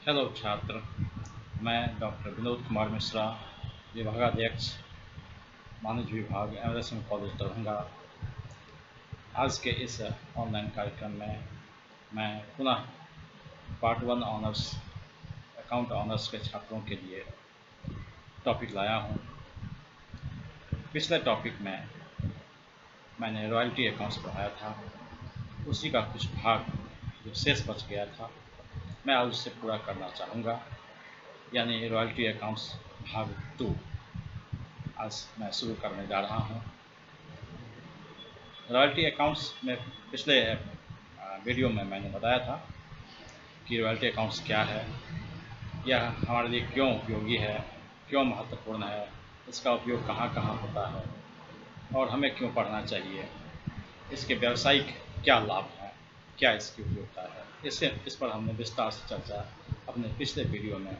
Hello छात्र, मैं doctor Vinod Kumar Mishra, विभागाध्यक्ष वाणिज्य विभाग एमएलएसएम कॉलेज दरभंगा। आज के इस ऑनलाइन कार्यक्रम में मैं पुनः पार्ट 1 ऑनर्स अकाउंट ऑनर्स के छात्रों के लिए टॉपिक लाया हूं। पिछले टॉपिक में मैंने रॉयल्टी अकाउंट्स पढ़ाया था, उसी का कुछ भाग जो शेष बच गया था मैं आज उससे पूरा करना चाहूँगा, यानी रॉयल्टी अकाउंट्स भाग 2 आज मैं शुरू करने जा रहा हूँ। रॉयल्टी अकाउंट्स में पिछले वीडियो में मैंने बताया था कि रॉयल्टी अकाउंट्स क्या है, यह हमारे लिए क्यों उपयोगी है, क्यों महत्वपूर्ण है, इसका उपयोग कहाँ कहाँ होता है और हमें क्यों पढ़ना चाहिए, इसके व्यावसायिक क्या लाभ हैं, क्या इसकी उपयोगिता है। इस पर हमने विस्तार से चर्चा अपने पिछले वीडियो में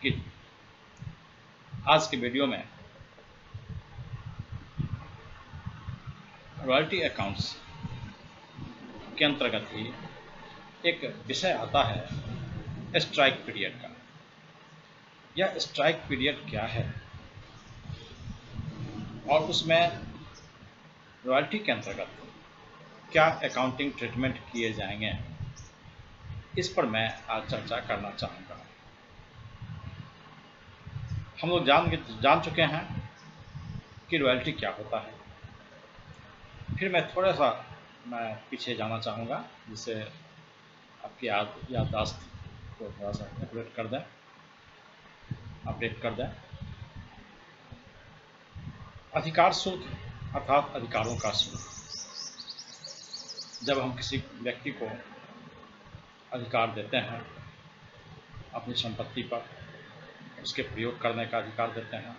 की थी। आज के वीडियो में रॉयल्टी अकाउंट्स के अंतर्गत ही एक विषय आता है स्ट्राइक पीरियड का। यह स्ट्राइक पीरियड क्या है और उसमें रॉयल्टी के अंतर्गत क्या अकाउंटिंग ट्रीटमेंट किए जाएंगे, इस पर मैं आज चर्चा करना चाहूँगा। हम लोग जान चुके हैं कि रॉयल्टी क्या होता है। फिर मैं थोड़ा सा पीछे जाना चाहूँगा जिससे आपकी याददाश्त को थोड़ा सा अपडेट कर दें। अधिकार सूत्र अर्थात अधिकारों का सूत्र। जब हम किसी व्यक्ति को अधिकार देते हैं अपनी संपत्ति पर, उसके प्रयोग करने का अधिकार देते हैं,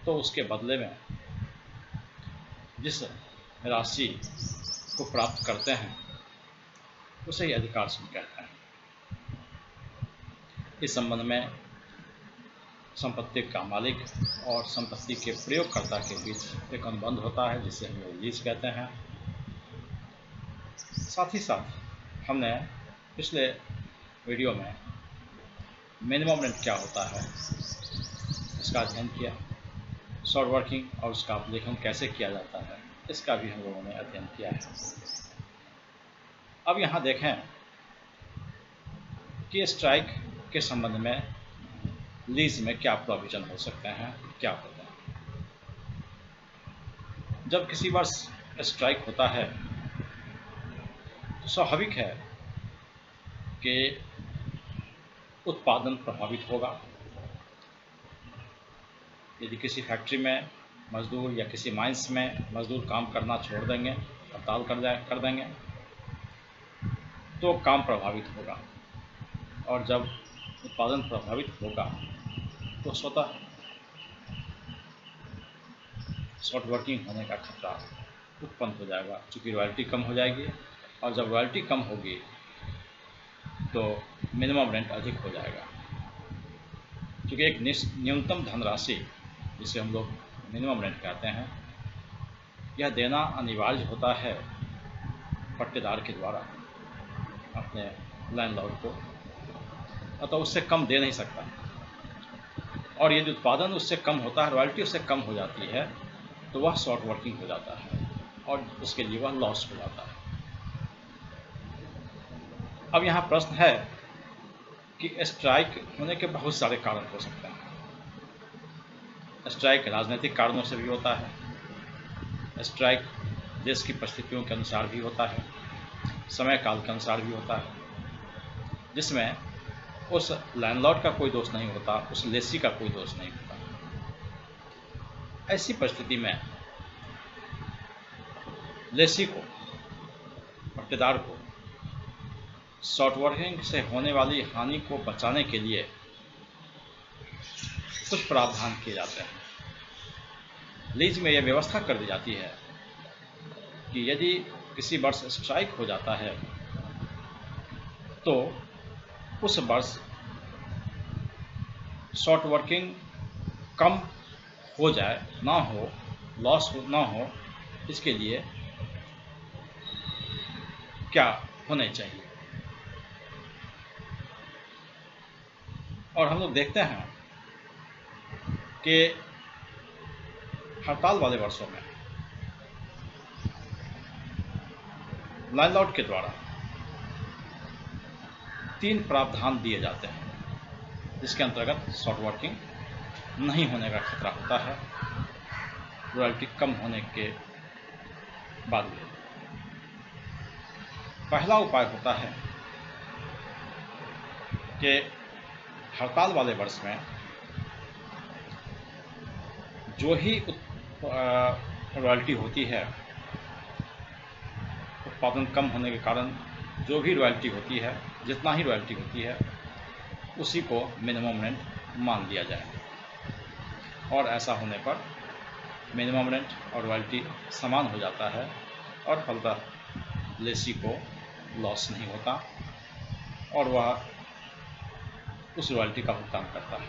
तो उसके बदले में जिस राशि को प्राप्त करते हैं उसे ही अधिकार सूत्र कहते हैं। इस संबंध में संपत्ति का मालिक और संपत्ति के प्रयोगकर्ता के बीच एक अनुबंध होता है जिसे हम लोग लीज कहते हैं। साथ ही साथ हमने पिछले वीडियो में मिनिमम रेंट क्या होता है इसका अध्ययन किया, शॉर्ट वर्किंग और उसका अवलेखन कैसे किया जाता है इसका भी हम लोगों ने अध्ययन किया है। अब यहाँ देखें कि स्ट्राइक के संबंध में लीज में क्या प्रोविजन हो सकते हैं, क्या होता है। जब किसी वर्ष स्ट्राइक होता है तो स्वाभाविक है कि उत्पादन प्रभावित होगा। यदि किसी फैक्ट्री में मजदूर या किसी माइंस में मजदूर काम करना छोड़ देंगे, हड़ताल कर देंगे, तो काम प्रभावित होगा और जब उत्पादन प्रभावित होगा तो स्वतः शॉर्ट वर्किंग होने का खतरा उत्पन्न हो जाएगा, क्योंकि रॉयल्टी कम हो जाएगी और जब रॉयल्टी कम होगी तो मिनिमम रेंट अधिक हो जाएगा। क्योंकि एक न्यूनतम धनराशि जिसे हम लोग मिनिमम रेंट कहते हैं, यह देना अनिवार्य होता है पट्टेदार के द्वारा अपने लैंडलॉर्ड को, अतः उससे कम दे नहीं सकता। और यदि उत्पादन उससे कम होता है, रॉयल्टी उससे कम हो जाती है, तो वह शॉर्ट वर्किंग हो जाता है और उसके लिए वह लॉस हो जाता है। अब यहाँ प्रश्न है कि स्ट्राइक होने के बहुत सारे कारण हो सकते हैं। स्ट्राइक राजनीतिक कारणों से भी होता है, स्ट्राइक देश की परिस्थितियों के अनुसार भी होता है, समय काल के अनुसार भी होता है, जिसमें उस लैंडलॉर्ड का कोई दोष नहीं होता, उस लेसी का कोई दोष नहीं होता। ऐसी परिस्थिति में लेसी को, पट्टेदार को शॉर्ट वर्किंग से होने वाली हानि को बचाने के लिए कुछ प्रावधान किए जाते हैं। लीज में यह व्यवस्था कर दी जाती है कि यदि किसी वर्ष स्ट्राइक हो जाता है तो उस वर्ष शॉर्ट वर्किंग कम हो जाए, ना हो, लॉस ना हो, इसके लिए क्या होने चाहिए। और हम लोग देखते हैं कि हड़ताल वाले वर्षों में लैंडलॉर्ड के द्वारा 3 प्रावधान दिए जाते हैं, जिसके अंतर्गत शॉर्ट वर्किंग नहीं होने का खतरा होता है रॉयल्टी कम होने के बाद भी। पहला उपाय होता है कि हड़ताल वाले वर्ष में जो ही रॉयल्टी होती है, उत्पादन कम होने के कारण जो भी रॉयल्टी होती है, जितना ही रॉयल्टी होती है, उसी को मिनिमम रेंट मान लिया जाए। और ऐसा होने पर मिनिमम रेंट और रॉयल्टी समान हो जाता है और फलतः लेसी को लॉस नहीं होता और वह उस रॉयल्टी का भुगतान करता है।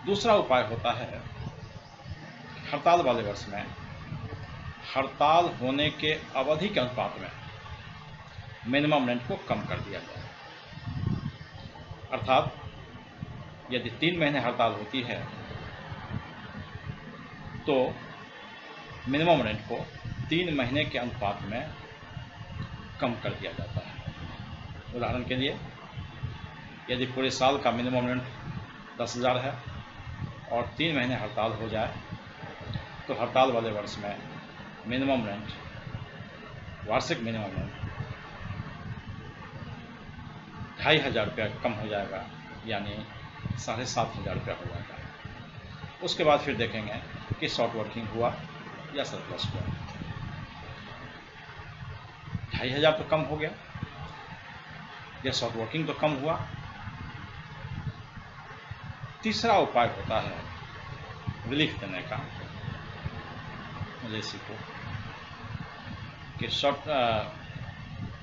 दूसरा उपाय होता है हड़ताल वाले वर्ष में हड़ताल होने के अवधि के अनुपात में मिनिमम रेंट को कम कर दिया जाए। अर्थात यदि 3 महीने हड़ताल होती है तो मिनिमम रेंट को 3 महीने के अनुपात में कम कर दिया जाता है। उदाहरण के लिए, यदि पूरे साल का मिनिमम रेंट 10,000 है और 3 महीने हड़ताल हो जाए तो हड़ताल वाले वर्ष में मिनिमम रेंट, वार्षिक मिनिमम रेंट 2,500 रुपया कम हो जाएगा, यानी 7,500 रुपया हो जाएगा। उसके बाद फिर देखेंगे कि शॉर्ट वर्किंग हुआ या सरप्लस हुआ। 2,500 तो कम हो गया या शॉर्ट वर्किंग तो कम हुआ। तीसरा उपाय होता है रिलीफ देने का लेसी को कि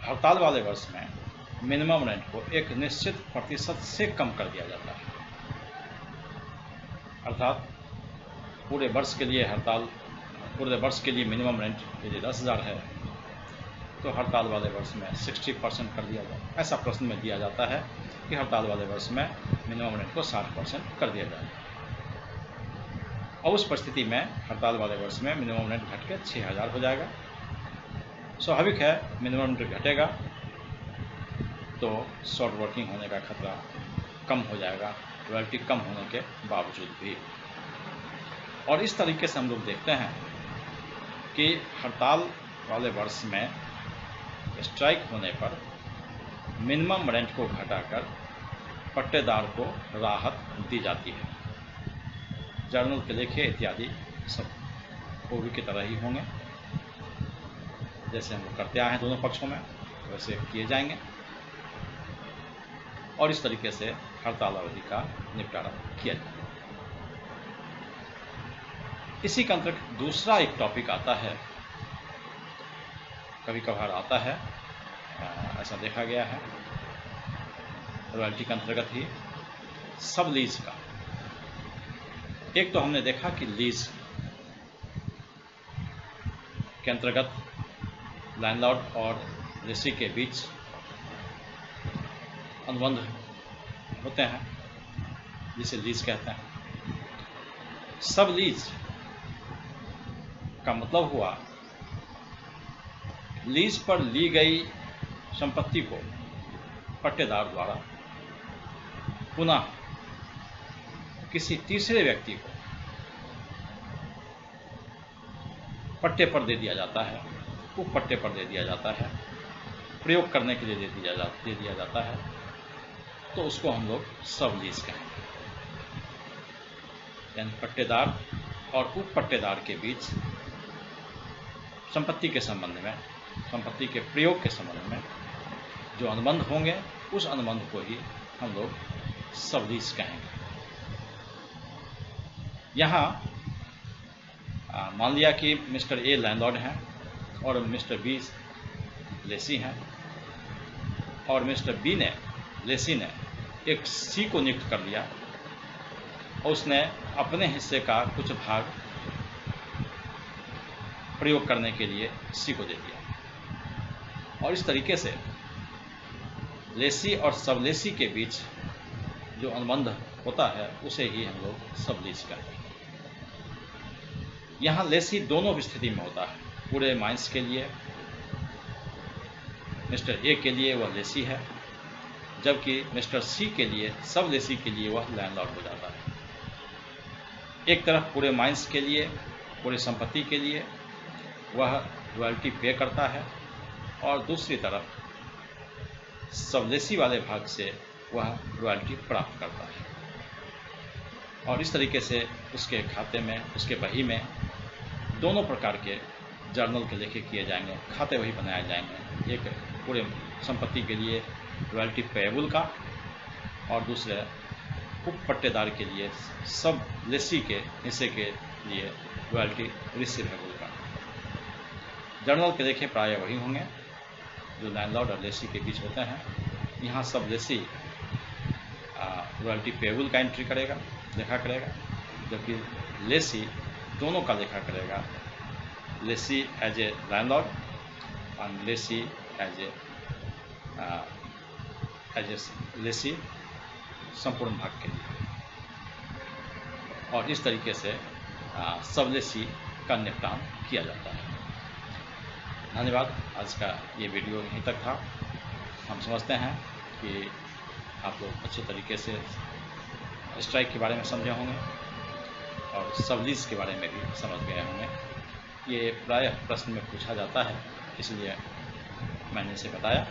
हड़ताल वाले वर्ष में मिनिमम रेंट को एक निश्चित प्रतिशत से कम कर दिया जाता है। अर्थात पूरे वर्ष के लिए मिनिमम रेंट यदि 10,000 है तो हड़ताल वाले वर्ष में 60% कर दिया जाए। ऐसा प्रश्न में दिया जाता है कि हड़ताल वाले वर्ष में मिनिमम रेंट को 60% कर दिया जाए। और उस परिस्थिति में हड़ताल वाले वर्ष में मिनिमम रेंट घट के 6,000 हो जाएगा। स्वाभाविक है, मिनिमम रेंट घटेगा तो शॉर्ट वर्किंग होने का खतरा कम हो जाएगा, रॉयल्टी कम होने के बावजूद भी। और इस तरीके से हम लोग देखते हैं कि हड़ताल वाले वर्ष में स्ट्राइक होने पर मिनिमम रेंट को घटाकर पट्टेदार को राहत दी जाती है। जर्नल के लेखे इत्यादि सब पूर्व की तरह ही होंगे, जैसे हम लोग करते आए हैं दोनों पक्षों में वैसे किए जाएंगे और इस तरीके से हड़ताल अवधि का निपटारा किया जाएगा। इसी के अंतर्गत दूसरा एक टॉपिक आता है, कभी कभार आता है, ऐसा देखा गया है रॉयल्टी के अंतर्गत ही, सब लीज का। एक तो हमने देखा कि लीज के अंतर्गत लैंडलॉर्ड और लेसी के बीच अनुबंध होते हैं जिसे लीज कहते हैं। सब लीज का मतलब हुआ लीज पर ली गई संपत्ति को पट्टेदार द्वारा पुनः किसी तीसरे व्यक्ति को पट्टे पर दे दिया जाता है, उप पट्टे पर दे दिया जाता है, प्रयोग करने के लिए दे दिया जाता है, तो उसको हम लोग सब लीज कहेंगे। यानी पट्टेदार और उप पट्टेदार के बीच संपत्ति के संबंध में, संपत्ति के प्रयोग के संबंध में जो अनुबंध होंगे, उस अनुबंध को ही हम लोग सब लीज कहेंगे। यहाँ मान लिया कि मिस्टर ए लैंडलॉर्ड हैं और मिस्टर बी लेसी हैं और मिस्टर बी ने, लेसी ने एक सी को नियुक्त कर लिया और उसने अपने हिस्से का कुछ भाग प्रयोग करने के लिए सी को दे दिया। और इस तरीके से लेसी और सबलेसी के बीच जो अनुबंध होता है उसे ही हम लोग सबलीज कहते हैं। यहाँ लेसी दोनों स्थिति में होता है। पूरे माइंस के लिए मिस्टर ए के लिए वह लेसी है, जबकि मिस्टर सी के लिए, सब लेसी के लिए वह लैंडलॉर्ड हो जाता है। एक तरफ पूरे माइंस के लिए, पूरी संपत्ति के लिए वह रॉयल्टी पे करता है, और दूसरी तरफ सबलेसी वाले भाग से वह रॉयल्टी प्राप्त करता है। और इस तरीके से उसके खाते में, उसके बही में दोनों प्रकार के जर्नल के लेखे किए जाएंगे, खाते वही बनाए जाएंगे। एक पूरे संपत्ति के लिए रॉयल्टी पेएबल का, और दूसरे उप पट्टेदार के लिए, सब लेसी के हिस्से के लिए रॉयल्टी रिसीवेबल का। जर्नल के लेखे प्राय वही होंगे जो लैंडलॉर्ड और लेसी के बीच होते हैं। यहाँ सब लेसी रॉयल्टी पेएबल का एंट्री करेगा, लेखा करेगा, जबकि लेसी दोनों का लेखा करेगा, लेसी एज ए लैंडलॉर्ड और लेसी एज ए लेसी संपूर्ण भाग के लिए। और इस तरीके से सब लेसी का निपटान किया जाता है। धन्यवाद। आज का ये वीडियो यहीं तक था। हम समझते हैं कि आप लोग अच्छे तरीके से स्ट्राइक के बारे में समझे होंगे और सबलीज के बारे में भी समझ गए होंगे। ये प्रायः प्रश्न में पूछा जाता है, इसलिए मैंने इसे बताया।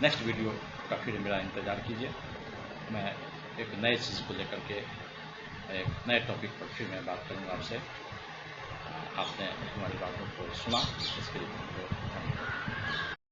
नेक्स्ट वीडियो का फिर मेरा इंतज़ार कीजिए। मैं एक नए चीज़ को लेकर के, एक नए टॉपिक पर फिर मैं बात करूँगा आपसे। आपने हमारी बातों को सुना, इसके लिए